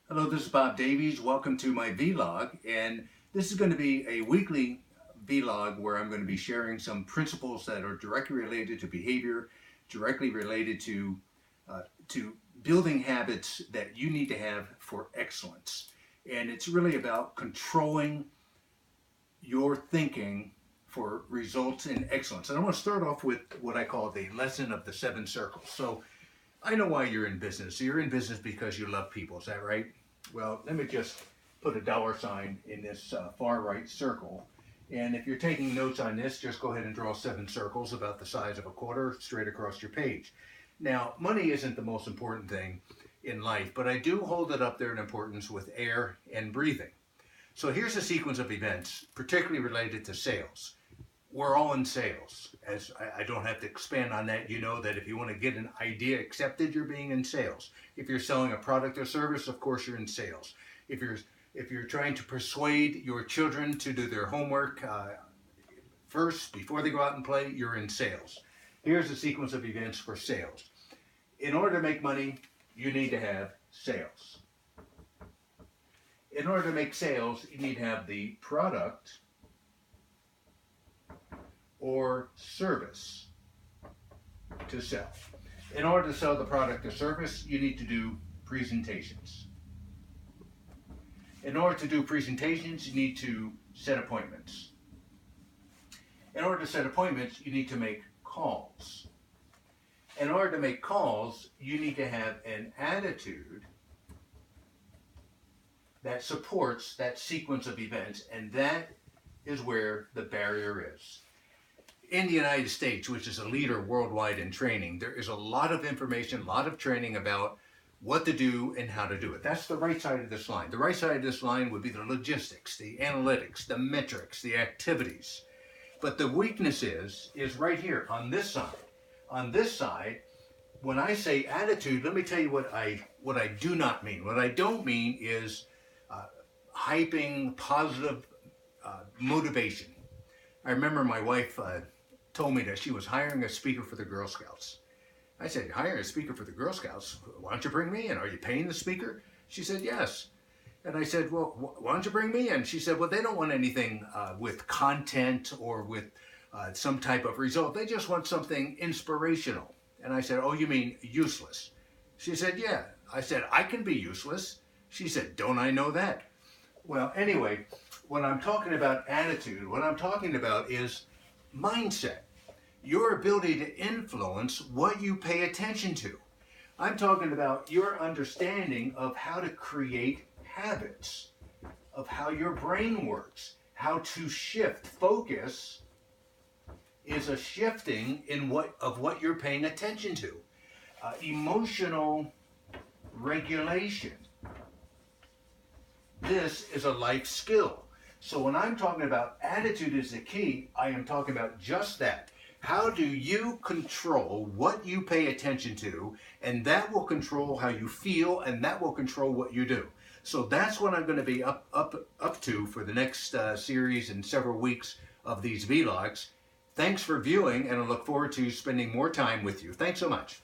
Hello, this is Bob Davies. Welcome to my vlog, and this is going to be a weekly vlog where I'm going to be sharing some principles that are directly related to behavior, directly related to building habits that you need to have for excellence. And it's really about controlling your thinking for results in excellence. And I want to start off with what I call the lesson of the seven circles. So I know why you're in business. You're in business because you love people. Is that right? Well, let me just put a dollar sign in this far right circle. And if you're taking notes on this, just go ahead and draw seven circles about the size of a quarter straight across your page. Now, money isn't the most important thing in life, but I do hold it up there in importance with air and breathing. So here's a sequence of events, particularly related to sales. We're all in sales. As I don't have to expand on that, you know that if you want to get an idea accepted, you're being in sales. If you're selling a product or service, of course you're in sales. If you're trying to persuade your children to do their homework first before they go out and play, you're in sales. Here's a sequence of events for sales. In order to make money, you need to have sales. In order to make sales, you need to have the product or service to sell. In order to sell the product or service, you need to do presentations. In order to do presentations, you need to set appointments. In order to set appointments, you need to make calls. In order to make calls, you need to have an attitude that supports that sequence of events, and that is where the barrier is. In the United States, which is a leader worldwide in training, there is a lot of information, a lot of training about what to do and how to do it. That's the right side of this line. The right side of this line would be the logistics, the analytics, the metrics, the activities. But the weakness is right here on this side. On this side, when I say attitude, let me tell you what I do not mean. What I don't mean is hyping positive motivation. I remember my wife told me that she was hiring a speaker for the Girl Scouts. I said, hiring a speaker for the Girl Scouts? Why don't you bring me in? Are you paying the speaker? She said, yes. And I said, well, why don't you bring me in? She said, well, they don't want anything with content or with some type of result. They just want something inspirational. And I said, oh, you mean useless? She said, yeah. I said, I can be useless. She said, don't I know that? Well, anyway, when I'm talking about attitude, what I'm talking about is mindset. Your ability to influence what you pay attention to. I'm talking about your understanding of how to create habits, of how your brain works, how to shift. Focus is a shifting in what you're paying attention to. Emotional regulation. This is a life skill. So when I'm talking about attitude is the key, I am talking about just that. How do you control what you pay attention to, and that will control how you feel, and that will control what you do. So that's what I'm going to be up to for the next series and several weeks of these vlogs. Thanks for viewing, and I look forward to spending more time with you. Thanks so much.